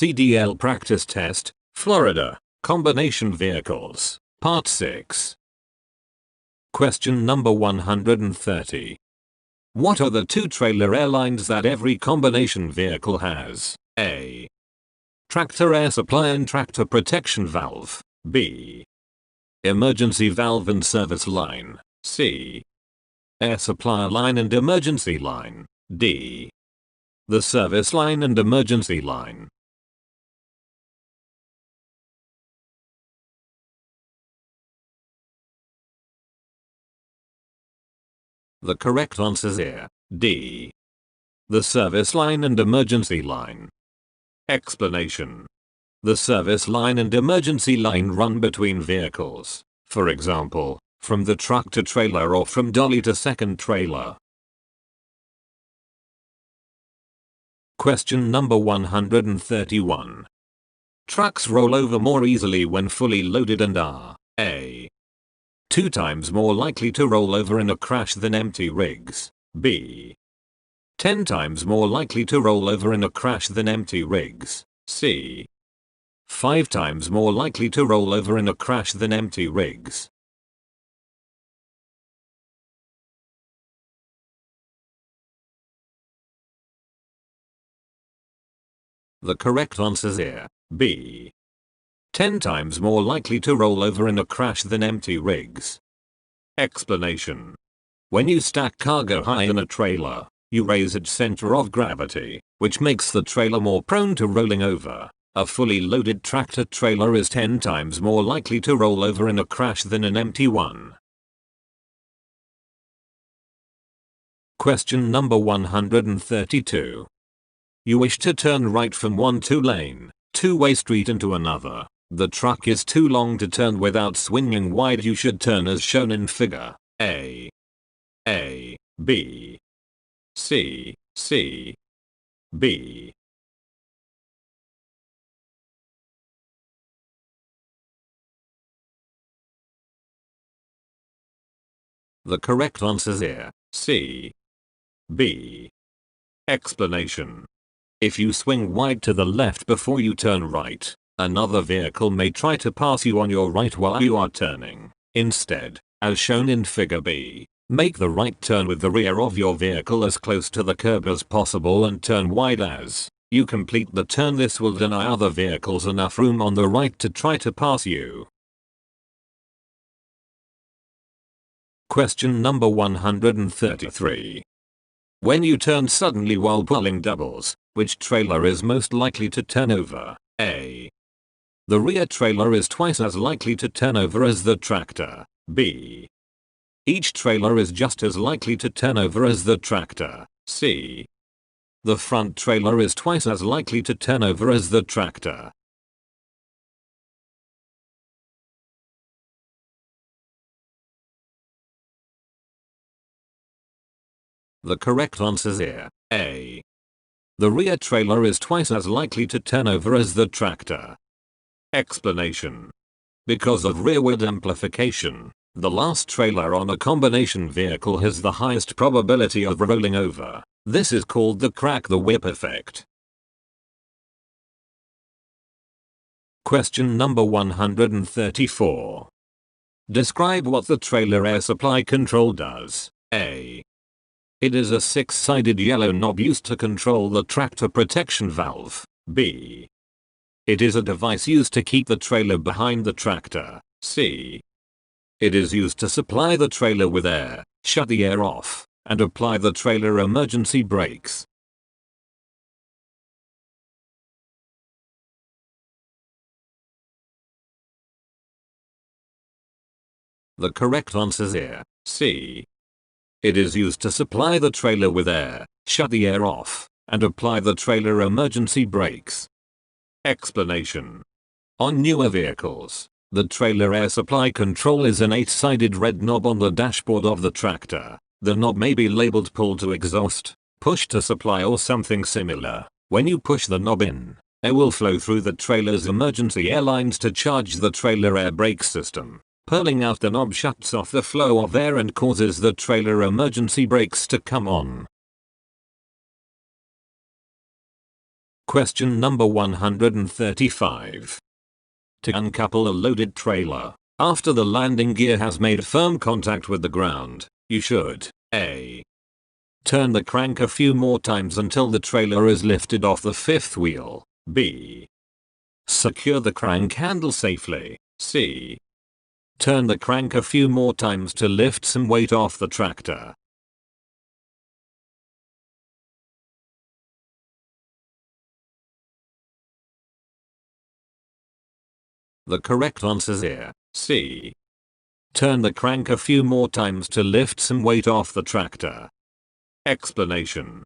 CDL Practice Test, Florida, Combination Vehicles, Part 6. Question number 130. What are the two trailer airlines that every combination vehicle has? A. Tractor air supply and tractor protection valve. B. Emergency valve and service line. C. Air supply line and emergency line. D. The service line and emergency line. The correct answer is here, D. The service line and emergency line. Explanation. The service line and emergency line run between vehicles, for example, from the truck to trailer or from dolly to second trailer. Question number 131. Trucks roll over more easily when fully loaded and are A. 2 times more likely to roll over in a crash than empty rigs. B. 10 times more likely to roll over in a crash than empty rigs. C. 5 times more likely to roll over in a crash than empty rigs. The correct answer is here, B. 10 times more likely to roll over in a crash than empty rigs. Explanation. When you stack cargo high in a trailer, you raise its center of gravity, which makes the trailer more prone to rolling over. A fully loaded tractor trailer is 10 times more likely to roll over in a crash than an empty one. Question number 132. You wish to turn right from one two-way street into another. The truck is too long to turn without swinging wide. You should turn as shown in figure A, B, C, B. The correct answer is here, C, B. Explanation. If you swing wide to the left before you turn right, another vehicle may try to pass you on your right while you are turning. Instead, as shown in figure B, make the right turn with the rear of your vehicle as close to the curb as possible and turn wide as you complete the turn. This will deny other vehicles enough room on the right to try to pass you. Question number 133. When you turn suddenly while pulling doubles, which trailer is most likely to turn over? A. The rear trailer is twice as likely to turn over as the tractor. B. Each trailer is just as likely to turn over as the tractor. C. The front trailer is twice as likely to turn over as the tractor. The correct answer is here, A. The rear trailer is twice as likely to turn over as the tractor. Explanation. Because of rearward amplification, the last trailer on a combination vehicle has the highest probability of rolling over. This is called the crack the whip effect. Question number 134. Describe what the trailer air supply control does. A. It is a 6-sided yellow knob used to control the tractor protection valve. B. It is a device used to keep the trailer behind the tractor. C. It is used to supply the trailer with air, shut the air off, and apply the trailer emergency brakes. The correct answer is here, C. It is used to supply the trailer with air, shut the air off, and apply the trailer emergency brakes. Explanation. On newer vehicles, the trailer air supply control is an 8-sided red knob on the dashboard of the tractor. The knob may be labeled pull to exhaust, push to supply or something similar. When you push the knob in, air will flow through the trailer's emergency air lines to charge the trailer air brake system. Pulling out the knob shuts off the flow of air and causes the trailer emergency brakes to come on. Question number 135. To uncouple a loaded trailer, after the landing gear has made firm contact with the ground, you should A. Turn the crank a few more times until the trailer is lifted off the fifth wheel. B. Secure the crank handle safely. C. Turn the crank a few more times to lift some weight off the tractor. The correct answer is here, C. Turn the crank a few more times to lift some weight off the tractor. Explanation.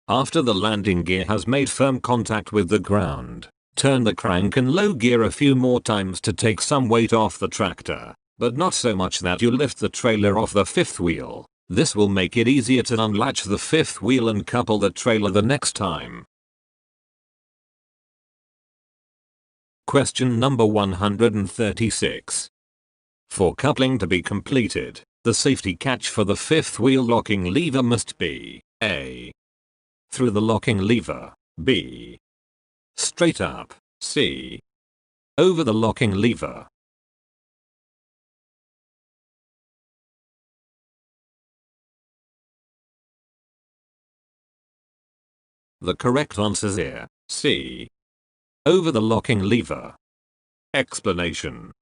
After the landing gear has made firm contact with the ground, turn the crank and low gear a few more times to take some weight off the tractor, but not so much that you lift the trailer off the fifth wheel. This will make it easier to unlatch the fifth wheel and couple the trailer the next time. Question number 136. For coupling to be completed, the safety catch for the fifth wheel locking lever must be A. Through the locking lever. B. Straight up. C. Over the locking lever. The correct answer is here, C. Over the locking lever. Explanation.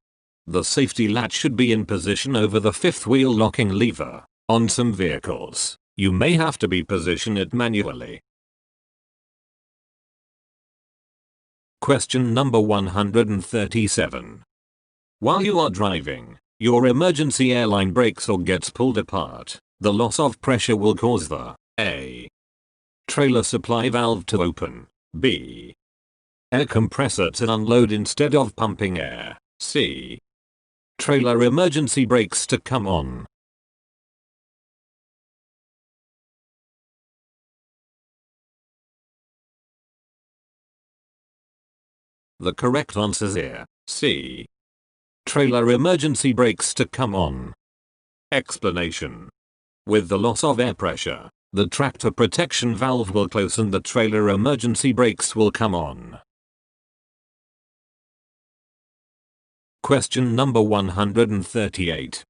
The safety latch should be in position over the fifth wheel locking lever. On some vehicles, you may have to position it manually. Question number 137. While you are driving, your emergency airline breaks or gets pulled apart. The loss of pressure will cause the A. Trailer supply valve to open. B. Air compressor to unload instead of pumping air. C. Trailer emergency brakes to come on. The correct answer is here, C. Trailer emergency brakes to come on. Explanation. With the loss of air pressure, the tractor protection valve will close and the trailer emergency brakes will come on. Question number 138.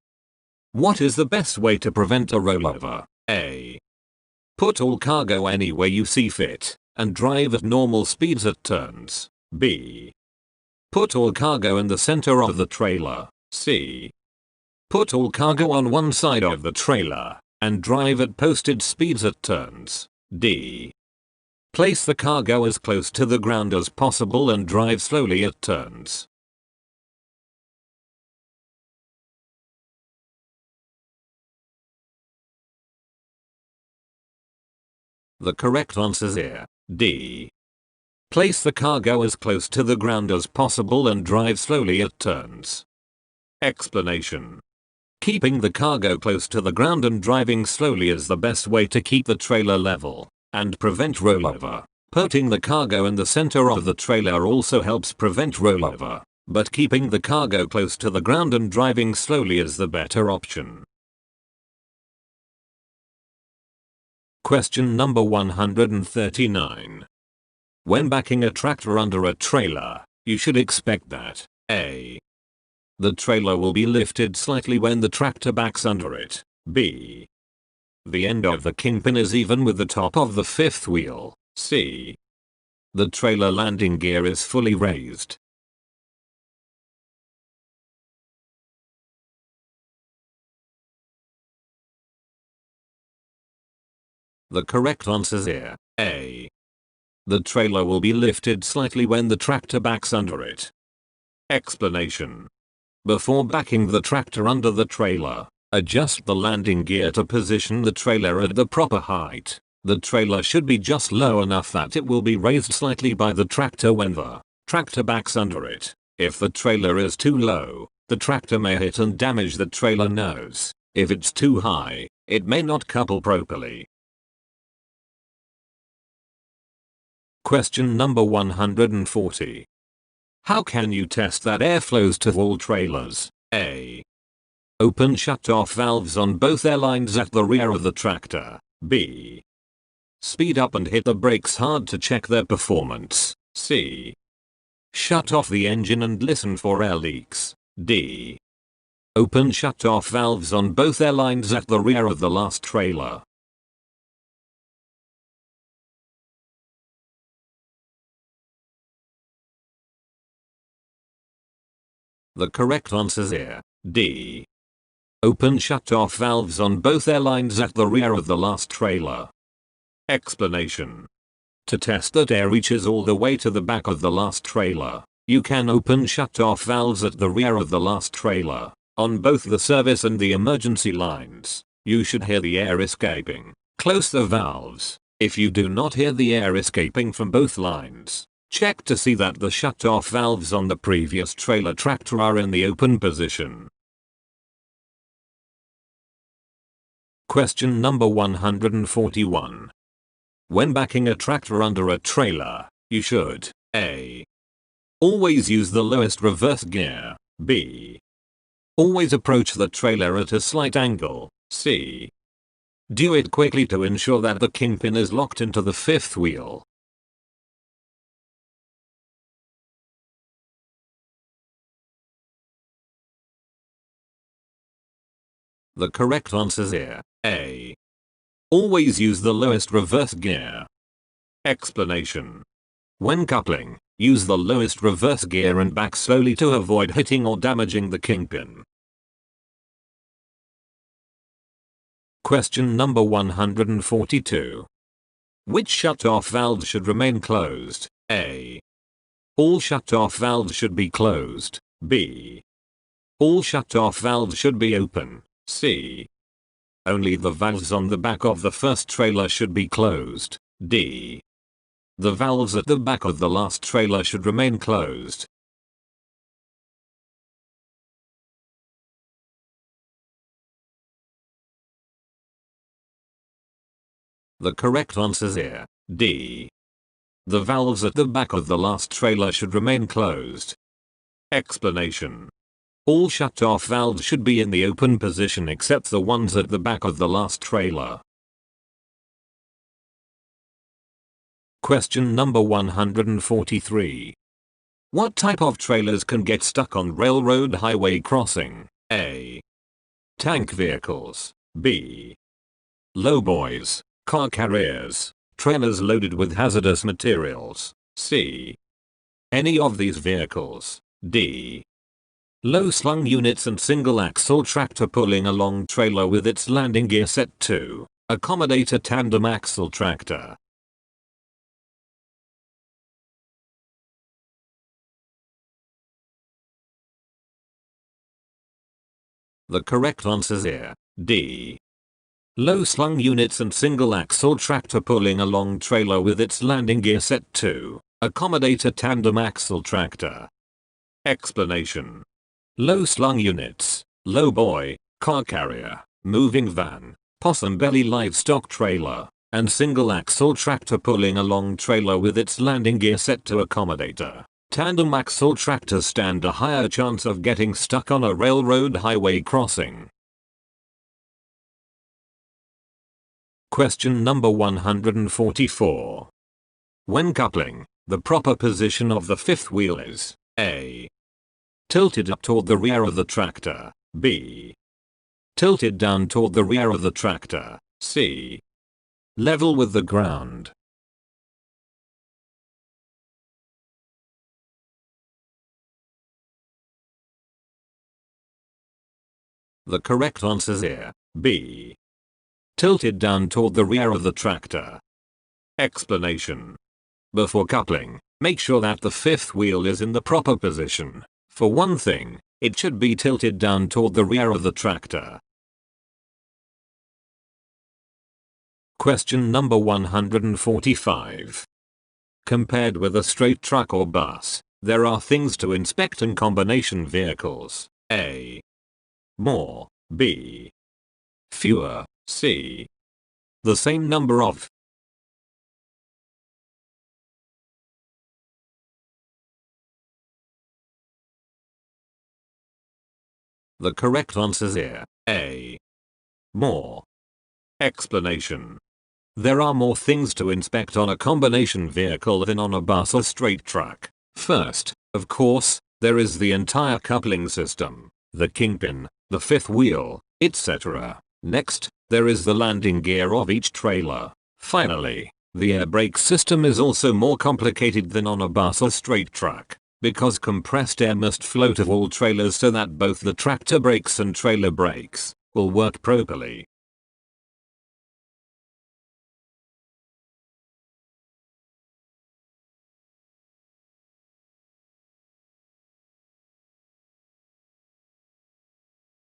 What is the best way to prevent a rollover? A. Put all cargo anywhere you see fit, and drive at normal speeds at turns. B. Put all cargo in the center of the trailer. C. Put all cargo on one side of the trailer, and drive at posted speeds at turns. D. Place the cargo as close to the ground as possible and drive slowly at turns. The correct answer is here, D. Place the cargo as close to the ground as possible and drive slowly at turns. Explanation. Keeping the cargo close to the ground and driving slowly is the best way to keep the trailer level and prevent rollover. Putting the cargo in the center of the trailer also helps prevent rollover, but keeping the cargo close to the ground and driving slowly is the better option. Question number 139. When backing a tractor under a trailer, you should expect that A. The trailer will be lifted slightly when the tractor backs under it. B. The end of the kingpin is even with the top of the fifth wheel. C. The trailer landing gear is fully raised. The correct answer is here, A. The trailer will be lifted slightly when the tractor backs under it. Explanation. Before backing the tractor under the trailer, adjust the landing gear to position the trailer at the proper height. The trailer should be just low enough that it will be raised slightly by the tractor when the tractor backs under it. If the trailer is too low, the tractor may hit and damage the trailer nose. If it's too high, it may not couple properly. Question number 140. How can you test that air flows to all trailers? A. Open shut-off valves on both airlines at the rear of the tractor. B. Speed up and hit the brakes hard to check their performance. C. Shut off the engine and listen for air leaks. D. Open shut-off valves on both airlines at the rear of the last trailer. The correct answer is here. D. Open shut-off valves on both airlines at the rear of the last trailer. Explanation. To test that air reaches all the way to the back of the last trailer, you can open shut-off valves at the rear of the last trailer. On both the service and the emergency lines, you should hear the air escaping. Close the valves. If you do not hear the air escaping from both lines, check to see that the shut-off valves on the previous trailer tractor are in the open position. Question number 141. When backing a tractor under a trailer, you should A. Always use the lowest reverse gear. B. Always approach the trailer at a slight angle. C. Do it quickly to ensure that the kingpin is locked into the fifth wheel. The correct answer is here. A. Always use the lowest reverse gear. Explanation. When coupling, use the lowest reverse gear and back slowly to avoid hitting or damaging the kingpin. Question number 142. Which shut-off valve should remain closed? A. All shut-off valves should be closed. B. All shut-off valves should be open. C. Only the valves on the back of the first trailer should be closed. D. The valves at the back of the last trailer should remain closed. The correct answer is here. D. The valves at the back of the last trailer should remain closed. Explanation. All shut-off valves should be in the open position except the ones at the back of the last trailer. Question number 143. What type of trailers can get stuck on railroad highway crossing? A. Tank vehicles. B. Lowboys, car carriers, trailers loaded with hazardous materials. C. Any of these vehicles. D. Low slung units and single axle tractor pulling a long trailer with its landing gear set to accommodate a tandem axle tractor. The correct answer is here. D. Low slung units and single axle tractor pulling a long trailer with its landing gear set to accommodate a tandem axle tractor. Explanation. Low slung units, lowboy, car carrier, moving van, possum belly livestock trailer, and single axle tractor pulling a long trailer with its landing gear set to accommodate a tandem axle tractor stand a higher chance of getting stuck on a railroad highway crossing. Question number 144. When coupling, the proper position of the fifth wheel is A. Tilted up toward the rear of the tractor. B. Tilted down toward the rear of the tractor. C. Level with the ground. The correct answer is here. B. Tilted down toward the rear of the tractor. Explanation. Before coupling, make sure that the fifth wheel is in the proper position. For one thing, it should be tilted down toward the rear of the tractor. Question number 145. Compared with a straight truck or bus, there are things to inspect in combination vehicles. A. More. B. Fewer. C. The same number of. The correct answer is here. A. More. Explanation. There are more things to inspect on a combination vehicle than on a bus or straight track. First, of course, there is the entire coupling system, the kingpin, the fifth wheel, etc. Next, there is the landing gear of each trailer. Finally, the air brake system is also more complicated than on a bus or straight track, because compressed air must flow to all trailers so that both the tractor brakes and trailer brakes will work properly.